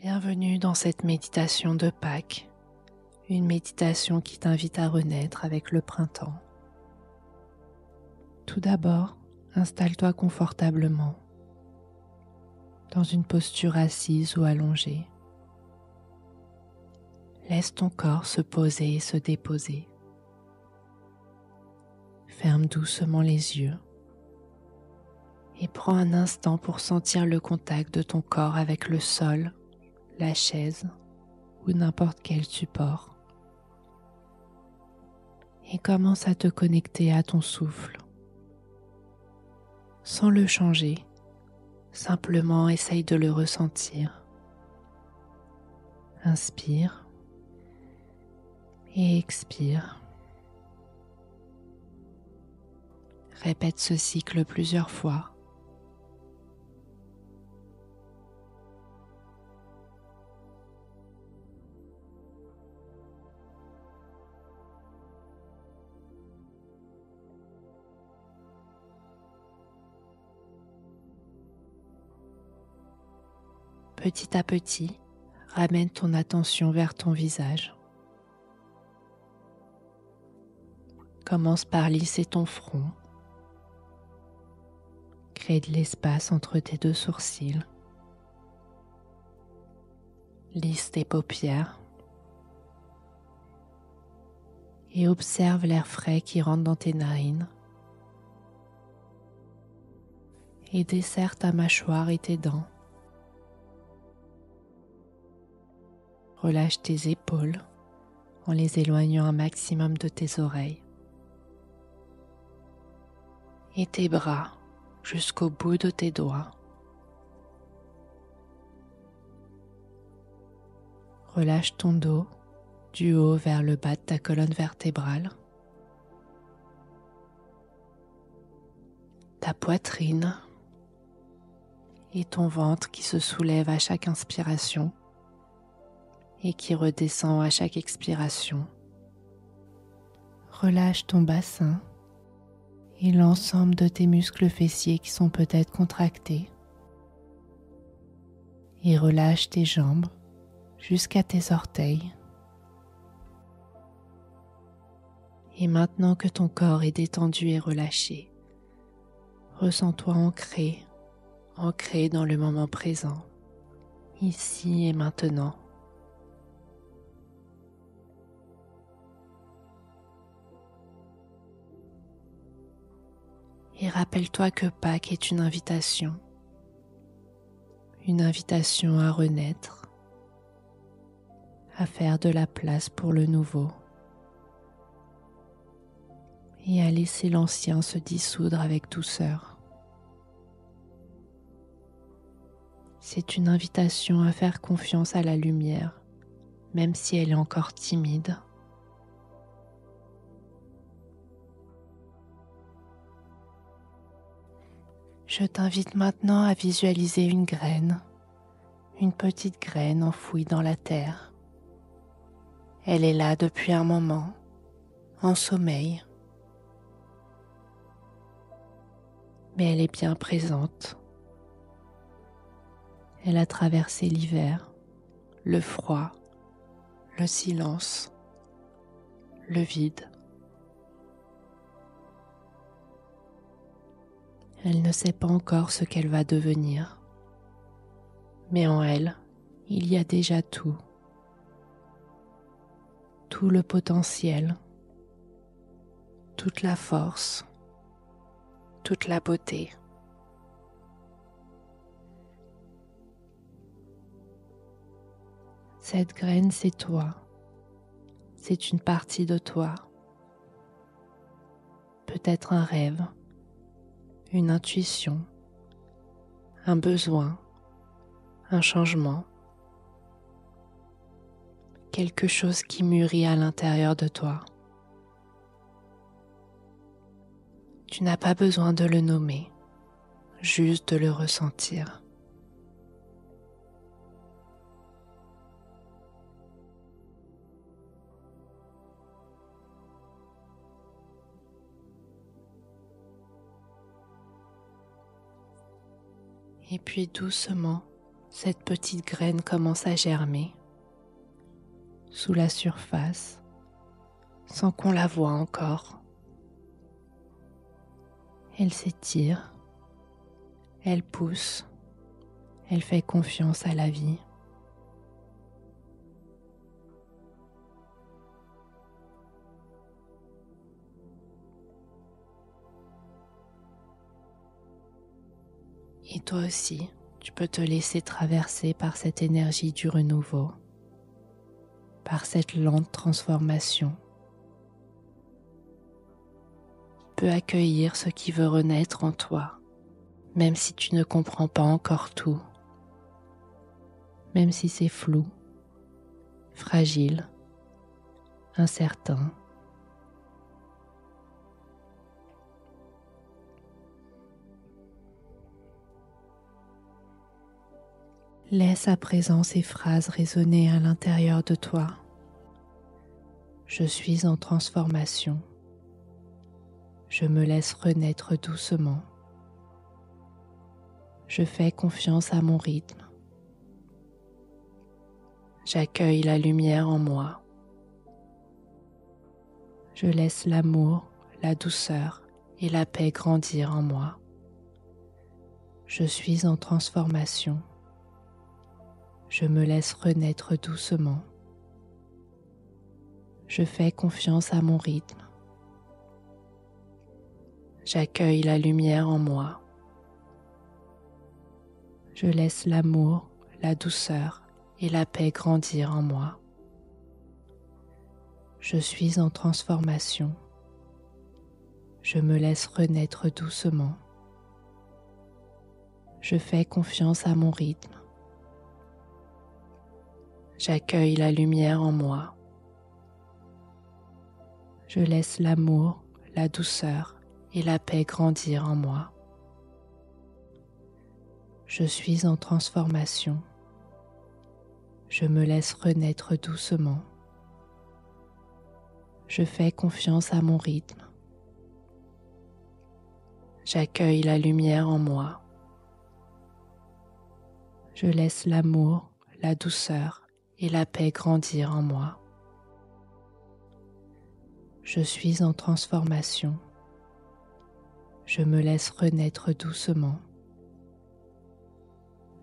Bienvenue dans cette méditation de Pâques, une méditation qui t'invite à renaître avec le printemps. Tout d'abord, installe-toi confortablement, dans une posture assise ou allongée. Laisse ton corps se poser et se déposer. Ferme doucement les yeux et prends un instant pour sentir le contact de ton corps avec le sol, la chaise ou n'importe quel support. Et commence à te connecter à ton souffle. Sans le changer, simplement essaye de le ressentir. Inspire et expire. Répète ce cycle plusieurs fois. Petit à petit, ramène ton attention vers ton visage. Commence par lisser ton front. Crée de l'espace entre tes deux sourcils. Lisse tes paupières. Et observe l'air frais qui rentre dans tes narines. Et desserre ta mâchoire et tes dents. Relâche tes épaules en les éloignant un maximum de tes oreilles. Et tes bras jusqu'au bout de tes doigts. Relâche ton dos du haut vers le bas de ta colonne vertébrale. Ta poitrine et ton ventre qui se soulève à chaque inspiration et qui redescend à chaque expiration. Relâche ton bassin et l'ensemble de tes muscles fessiers qui sont peut-être contractés. Et relâche tes jambes jusqu'à tes orteils. Et maintenant que ton corps est détendu et relâché, ressens-toi ancré dans le moment présent, ici et maintenant. Et rappelle-toi que Pâques est une invitation à renaître, à faire de la place pour le nouveau et à laisser l'ancien se dissoudre avec douceur. C'est une invitation à faire confiance à la lumière, même si elle est encore timide. Je t'invite maintenant à visualiser une graine, une petite graine enfouie dans la terre. Elle est là depuis un moment, en sommeil, mais elle est bien présente. Elle a traversé l'hiver, le froid, le silence, le vide. Elle ne sait pas encore ce qu'elle va devenir, mais en elle, il y a déjà tout le potentiel, toute la force, toute la beauté. Cette graine, c'est toi, c'est une partie de toi, peut-être un rêve, une intuition, un besoin, un changement, quelque chose qui mûrit à l'intérieur de toi. Tu n'as pas besoin de le nommer, juste de le ressentir. Et puis doucement, cette petite graine commence à germer sous la surface sans qu'on la voie encore. Elle s'étire, elle pousse, elle fait confiance à la vie. Et toi aussi, tu peux te laisser traverser par cette énergie du renouveau, par cette lente transformation. Tu peux accueillir ce qui veut renaître en toi, même si tu ne comprends pas encore tout, même si c'est flou, fragile, incertain. Laisse à présent ces phrases résonner à l'intérieur de toi. Je suis en transformation. Je me laisse renaître doucement. Je fais confiance à mon rythme. J'accueille la lumière en moi. Je laisse l'amour, la douceur et la paix grandir en moi. Je suis en transformation. Je me laisse renaître doucement. Je fais confiance à mon rythme. J'accueille la lumière en moi. Je laisse l'amour, la douceur et la paix grandir en moi. Je suis en transformation. Je me laisse renaître doucement. Je fais confiance à mon rythme. J'accueille la lumière en moi. Je laisse l'amour, la douceur et la paix grandir en moi. Je suis en transformation. Je me laisse renaître doucement. Je fais confiance à mon rythme. J'accueille la lumière en moi. Je laisse l'amour, la douceur et la paix grandir en moi. Je suis en transformation. Je me laisse renaître doucement.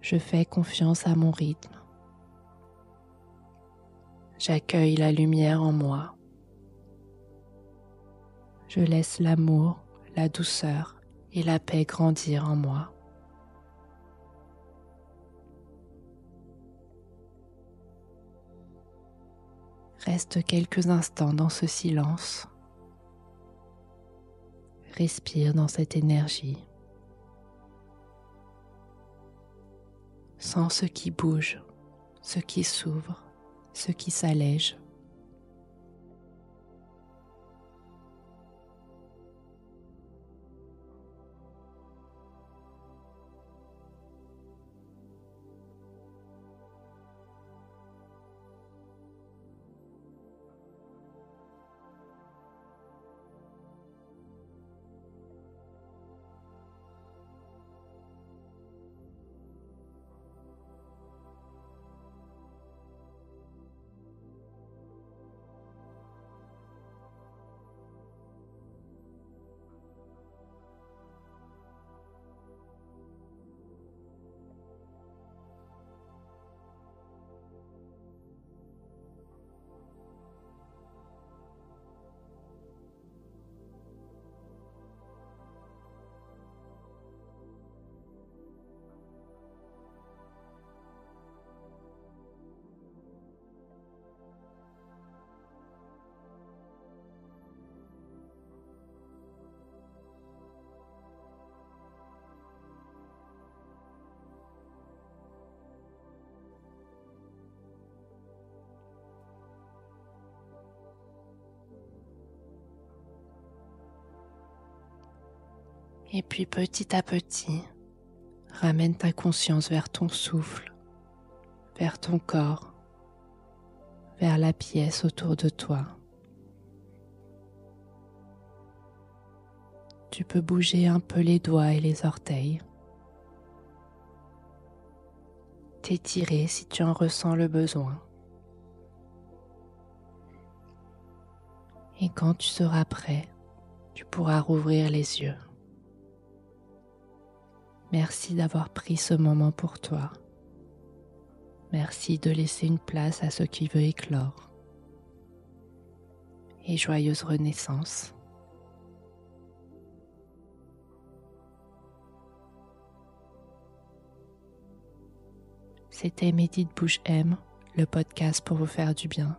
Je fais confiance à mon rythme. J'accueille la lumière en moi. Je laisse l'amour, la douceur et la paix grandir en moi. Reste quelques instants dans ce silence. Respire dans cette énergie. Sens ce qui bouge, ce qui s'ouvre, ce qui s'allège. Et puis petit à petit, ramène ta conscience vers ton souffle, vers ton corps, vers la pièce autour de toi. Tu peux bouger un peu les doigts et les orteils. t'étirer si tu en ressens le besoin. Et quand tu seras prêt, tu pourras rouvrir les yeux. Merci d'avoir pris ce moment pour toi. Merci de laisser une place à ce qui veut éclore. Et joyeuse renaissance. C'était Médite Bouge M, le podcast pour vous faire du bien.